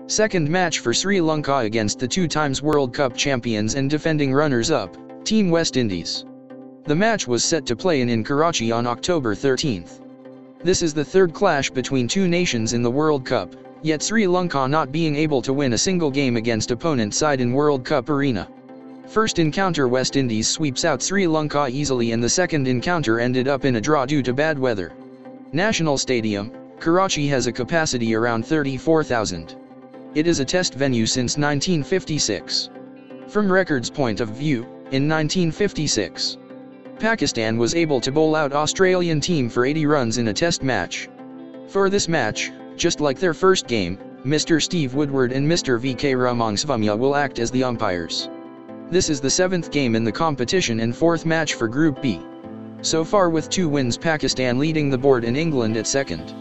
Second match for Sri Lanka against the 2-times World Cup champions and defending runners-up, Team West Indies. The match was set to play in Karachi on October 13th. This is the third clash between two nations in the World Cup, yet Sri Lanka not being able to win a single game against opponent side in World Cup arena. First encounter West Indies sweeps out Sri Lanka easily, and the second encounter ended up in a draw due to bad weather. National Stadium, Karachi has a capacity around 34,000. It is a test venue since 1956. From records point of view, in 1956, Pakistan was able to bowl out Australian team for 80 runs in a test match. For this match, just like their first game, Mr. Steve Woodward and Mr. VK Ramangsvamya will act as the umpires. This is the 7th game in the competition and 4th match for Group B. So far with 2 wins, Pakistan leading the board and England at second.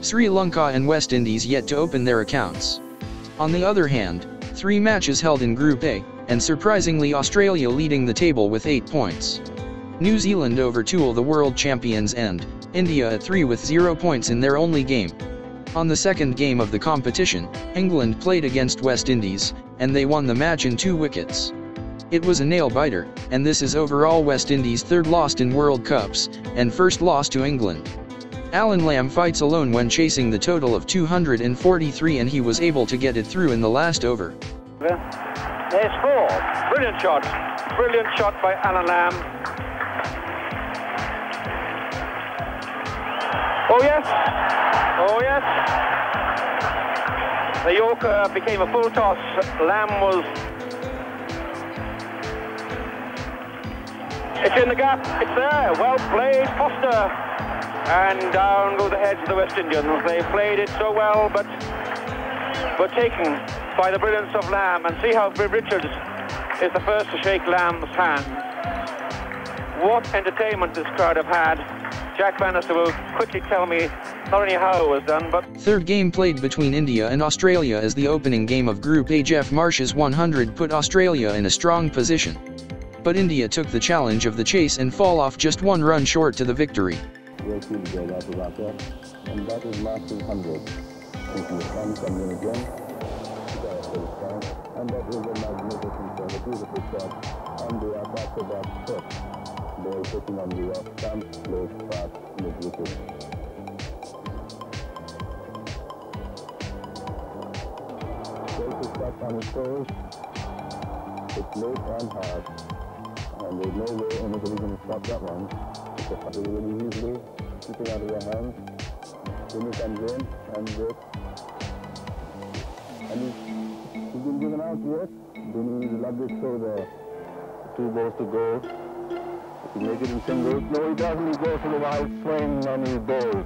Sri Lanka and West Indies yet to open their accounts. On the other hand, 3 matches held in Group A, and surprisingly Australia leading the table with 8 points. New Zealand over 2 the world champions, and India at 3 with 0 points in their only game. On the second game of the competition, England played against West Indies, and they won the match in 2 wickets. It was a nail-biter, and this is overall West Indies' 3rd loss in World Cups, and 1st loss to England. Alan Lamb fights alone when chasing the total of 243, and he was able to get it through in the last over. There's 4. Brilliant shot. Brilliant shot by Alan Lamb. Oh yes. Oh yes. The Yorker became a full toss. Lamb was... It's in the gap. It's there. Well played, Foster. And down go the heads of the West Indians. They played it so well, but were taken by the brilliance of Lamb. And see how Viv Richards is the first to shake Lamb's hand. What entertainment this crowd have had. Jack Bannister will quickly tell me not only how it was done, but... Third game played between India and Australia as the opening game of Group A. Jeff Marsh's 100 put Australia in a strong position. But India took the challenge of the chase and fall off just 1 run short to the victory. And that is Marsh's 100. And that is a magnificent shot, a beautiful shot. And they are back to that shot. Ball taking on the off stump, close fast, mid-wicket. Goes to stop on his toes. It's late and hard. And there's no way anybody's going to stop that one. It's a putter really easily, slipping out of their hands. Then he comes in and this. And he's been given out yet. Then he's loved it, so the 2 balls to go. If he make it in singles, no he doesn't, he goes for the wild swing and he bowls.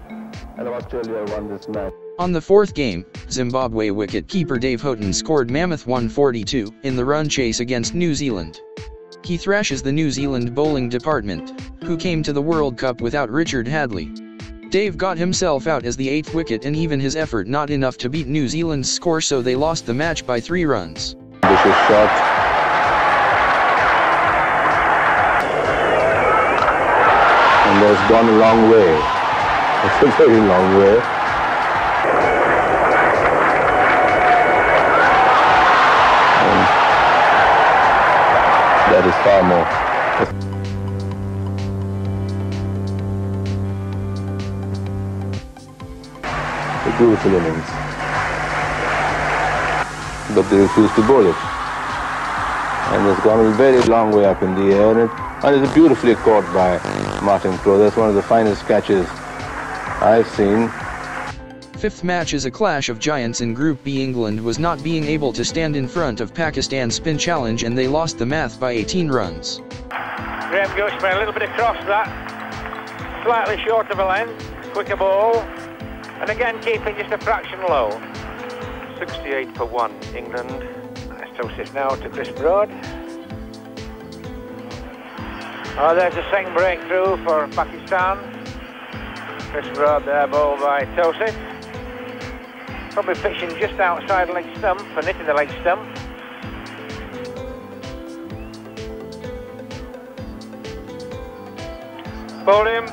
And Australia won this match. On the 4th game, Zimbabwe wicket-keeper Dave Houghton scored mammoth 142 in the run chase against New Zealand. He thrashes the New Zealand bowling department, who came to the World Cup without Richard Hadley. Dave got himself out as the 8th wicket, and even his effort not enough to beat New Zealand's score, so they lost the match by 3 runs. Vicious shot. And that's gone a long way. It's a very long way. And that is far more. A beautiful innings. But they refuse to bowl it. And it's gone a very long way up in the air. And it's beautifully caught by Martin Crowe. That's one of the finest catches I've seen. 5th match is a clash of giants in Group B. England was not being able to stand in front of Pakistan's spin challenge, and they lost the match by 18 runs. Graham Gooch made a little bit across that. Slightly short of a length. Quicker ball. And again keeping just a fraction low. 68 for 1 England. Let's toss this now to Chris Broad. Oh, there's a second breakthrough for Pakistan. Chris Broad there, bowled by Tosit. Probably pitching just outside leg stump and hitting the leg stump. Bowled him.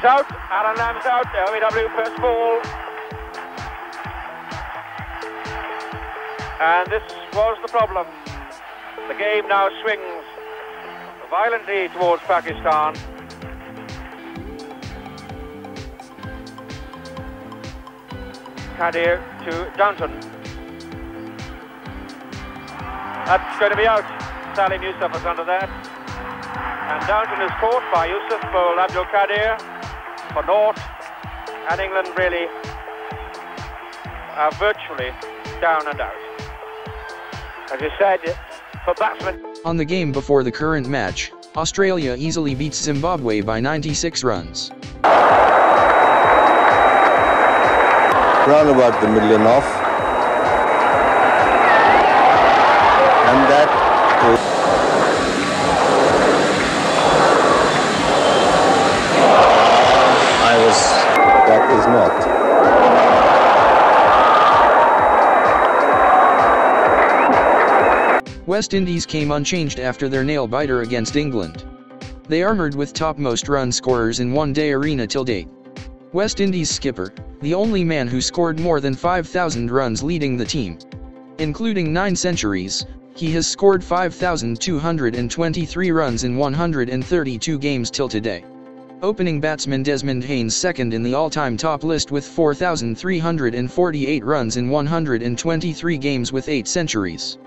He's out. Alan Lamb's out. LBW first ball. And this was the problem. The game now swings violently towards Pakistan. Kadir to Downton. That's going to be out. Salim Yusuf was under that. And Downton is caught by Yusuf, bowled Abdul Kadir for naught. And England really are virtually down and out. As you said, for batsmen. On the game before the current match, Australia easily beats Zimbabwe by 96 runs. Round about the million off. And that is... That is not. West Indies came unchanged after their nail-biter against England. They armoured with topmost run scorers in one-day arena till date. West Indies skipper, the only man who scored more than 5,000 runs leading the team. Including 9 centuries, he has scored 5,223 runs in 132 games till today. Opening batsman Desmond Haynes second in the all-time top list with 4,348 runs in 123 games with 8 centuries.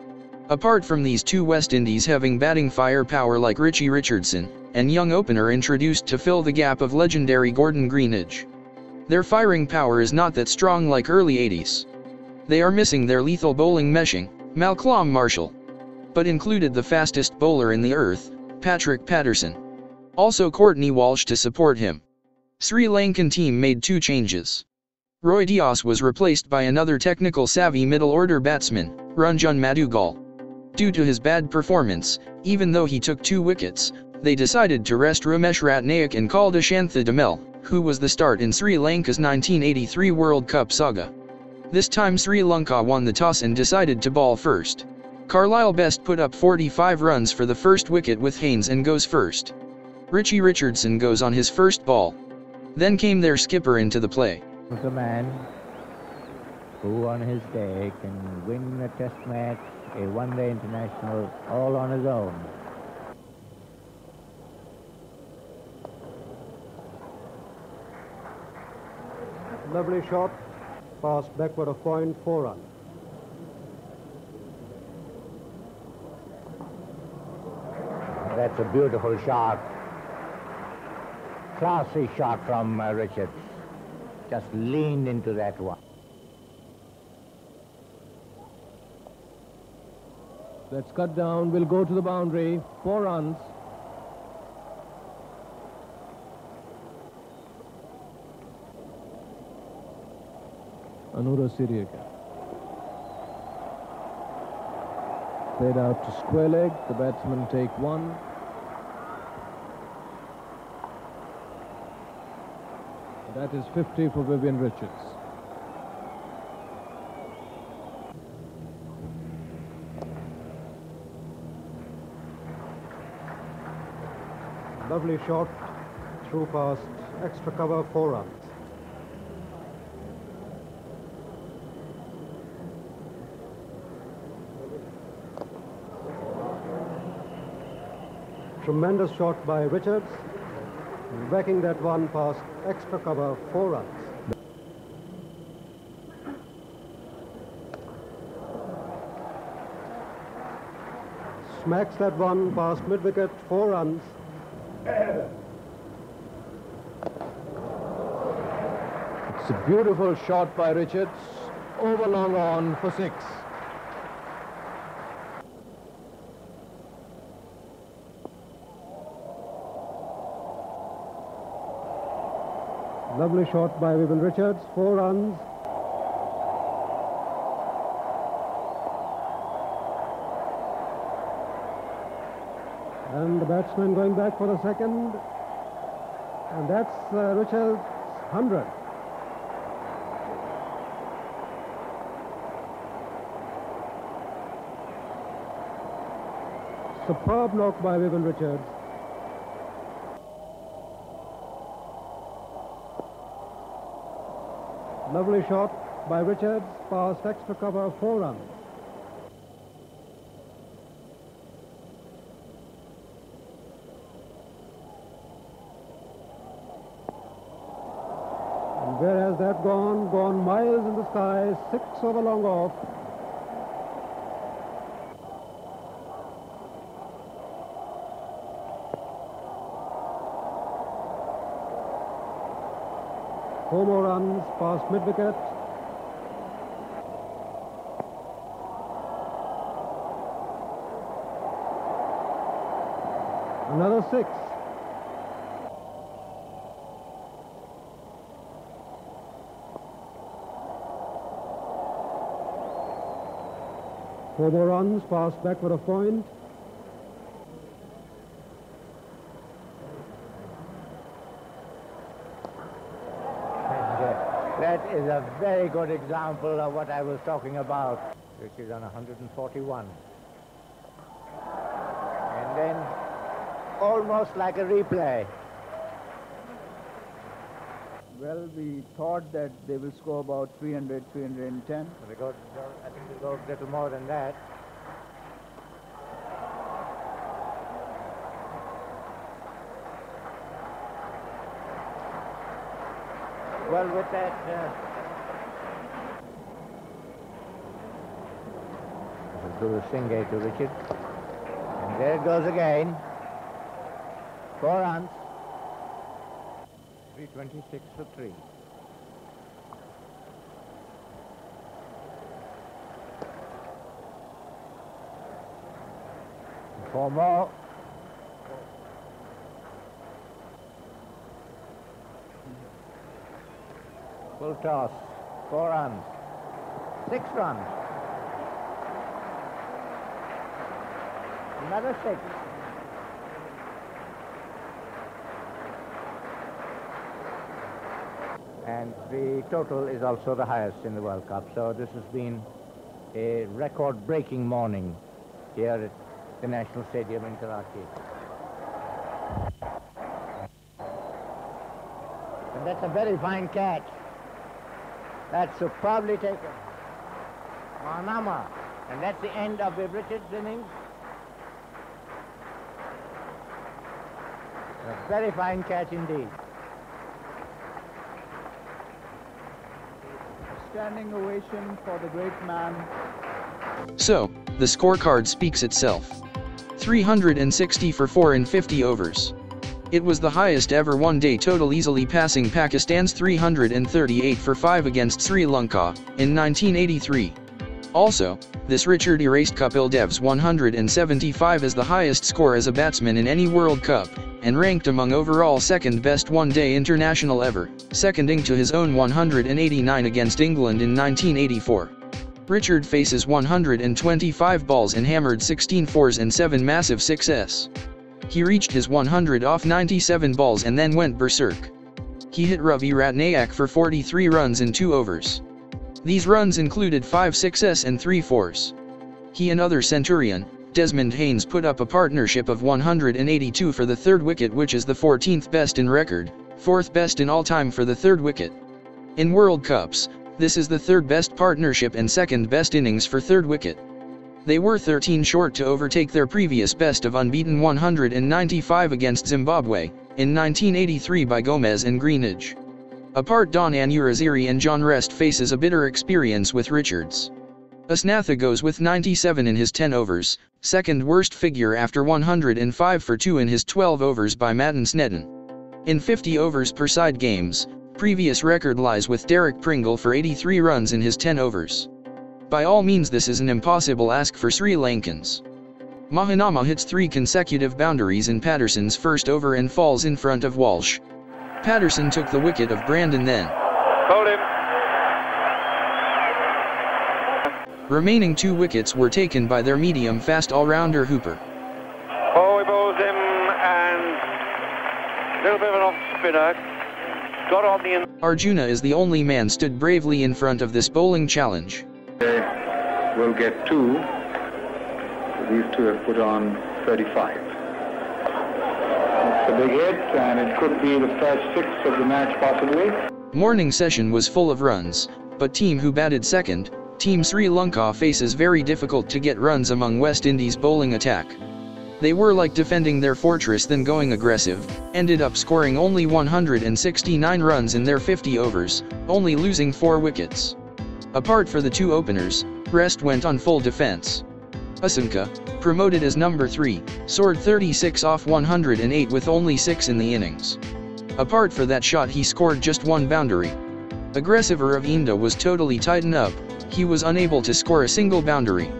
Apart from these two, West Indies having batting firepower like Richie Richardson, and young opener introduced to fill the gap of legendary Gordon Greenidge. Their firing power is not that strong like early 80s. They are missing their lethal bowling meshing, Malcolm Marshall. But included the fastest bowler in the earth, Patrick Patterson. Also Courtney Walsh to support him. Sri Lankan team made 2 changes. Roy Dias was replaced by another technical savvy middle-order batsman, Ranjan Madugal. Due to his bad performance, even though he took 2 wickets, they decided to rest Ramesh Ratnayak and called Ashantha Damel, who was the start in Sri Lanka's 1983 World Cup saga. This time Sri Lanka won the toss and decided to bowl first. Carlisle Best put up 45 runs for the first wicket with Haynes and goes first. Richie Richardson goes on his first ball. Then came their skipper into the play. The man who on his day can win a test match, a one-day international, all on his own. Lovely shot, passed backward of point, 4 runs. That's a beautiful shot. Classy shot from Richards. Just leaned into that one. That's cut down, will go to the boundary, 4 runs. Anura Siriaka. Played out to square leg, the batsmen take 1. That is 50 for Viv Richards. Lovely shot, through past, extra cover, 4 runs. Tremendous shot by Richards, whacking that one past extra cover, 4 runs. Smacks that one past mid-wicket, 4 runs. It's a beautiful shot by Richards, over long on for 6. Lovely shot by Viv Richards, 4 runs. And the batsman going back for the second. And that's Richards' 100. Superb knock by Viv Richards. Lovely shot by Richards, past extra cover, 4 runs. And where has that gone? Gone miles in the sky, 6 over long off. Four more runs past mid-wicket. Another 6. Four more runs past backward of point. That is a very good example of what I was talking about, which is on 141. And then almost like a replay. Well, we thought that they will score about 300, 310. I think they'll go a little more than that. Well, with that, we'll do the Singay to Richard. And there it goes again. 4 runs. 326 for 3. Four more. Full toss. 4 runs. 6 runs. Another 6. And the total is also the highest in the World Cup. So this has been a record-breaking morning here at the National Stadium in Karachi. And that's a very fine catch. That's superbly taken. Manama. And that's the end of Viv Richards' innings. A very fine catch indeed. Standing ovation for the great man. So, the scorecard speaks itself. 360 for 4 in 50 overs. It was the highest ever one-day total, easily passing Pakistan's 338 for 5 against Sri Lanka in 1983. Also, this Richard erased Kapil Dev's 175 as the highest score as a batsman in any World Cup, and ranked among overall second best one-day international ever, seconding to his own 189 against England in 1984. Richard faces 125 balls and hammered 16 fours and 7 massive 6s. He reached his 100 off 97 balls and then went berserk. He hit Ravi Ratnayak for 43 runs in 2 overs. These runs included 5 6s and 3 4s. He and other Centurion, Desmond Haynes, put up a partnership of 182 for the 3rd wicket, which is the 14th best in record, 4th best in all time for the 3rd wicket. In World Cups, this is the 3rd best partnership and 2nd best innings for 3rd wicket. They were 13 short to overtake their previous best of unbeaten 195 against Zimbabwe, in 1983 by Gomez and Greenidge. Apart, Don Anuraziri and John Rest faces a bitter experience with Richards. Asnatha goes with 97 in his 10 overs, 2nd worst figure after 105 for 2 in his 12 overs by Matten Sneddon. In 50 overs per side games, previous record lies with Derek Pringle for 83 runs in his 10 overs. By all means, this is an impossible ask for Sri Lankans. Mahanama hits 3 consecutive boundaries in Patterson's first over and falls in front of Walsh. Patterson took the wicket of Brandon then. Hold him. Remaining 2 wickets were taken by their medium-fast all-rounder Hooper. Oh, he bowls him, and a little bit of an off-spinner. Got on the... Arjuna is the only man stood bravely in front of this bowling challenge. They will get 2. So these 2 have put on 35. It's a big hit, and it could be the first 6 of the match possibly. Morning session was full of runs, but team who batted second, Team Sri Lanka faces very difficult to get runs among West Indies bowling attack. They were like defending their fortress then going aggressive, ended up scoring only 169 runs in their 50 overs, only losing 4 wickets. Apart for the 2 openers, rest went on full defence. Asanka, promoted as number 3, soared 36 off 108 with only 6 in the innings. Apart for that shot he scored just 1 boundary. Aggressiver of India was totally tightened up, he was unable to score a single boundary.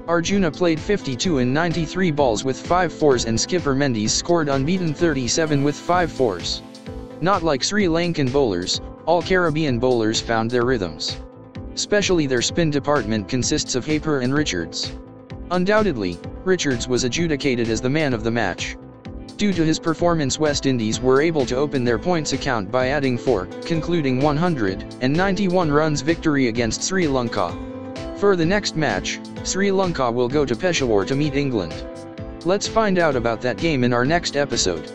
Arjuna played 52 in 93 balls with 5 fours and skipper Mendes scored unbeaten 37 with 5 fours. Not like Sri Lankan bowlers, all Caribbean bowlers found their rhythms. Especially their spin department consists of Viv and Richards. Undoubtedly, Richards was adjudicated as the man of the match. Due to his performance West Indies were able to open their points account by adding 4, concluding 191 runs victory against Sri Lanka. For the next match, Sri Lanka will go to Peshawar to meet England. Let's find out about that game in our next episode.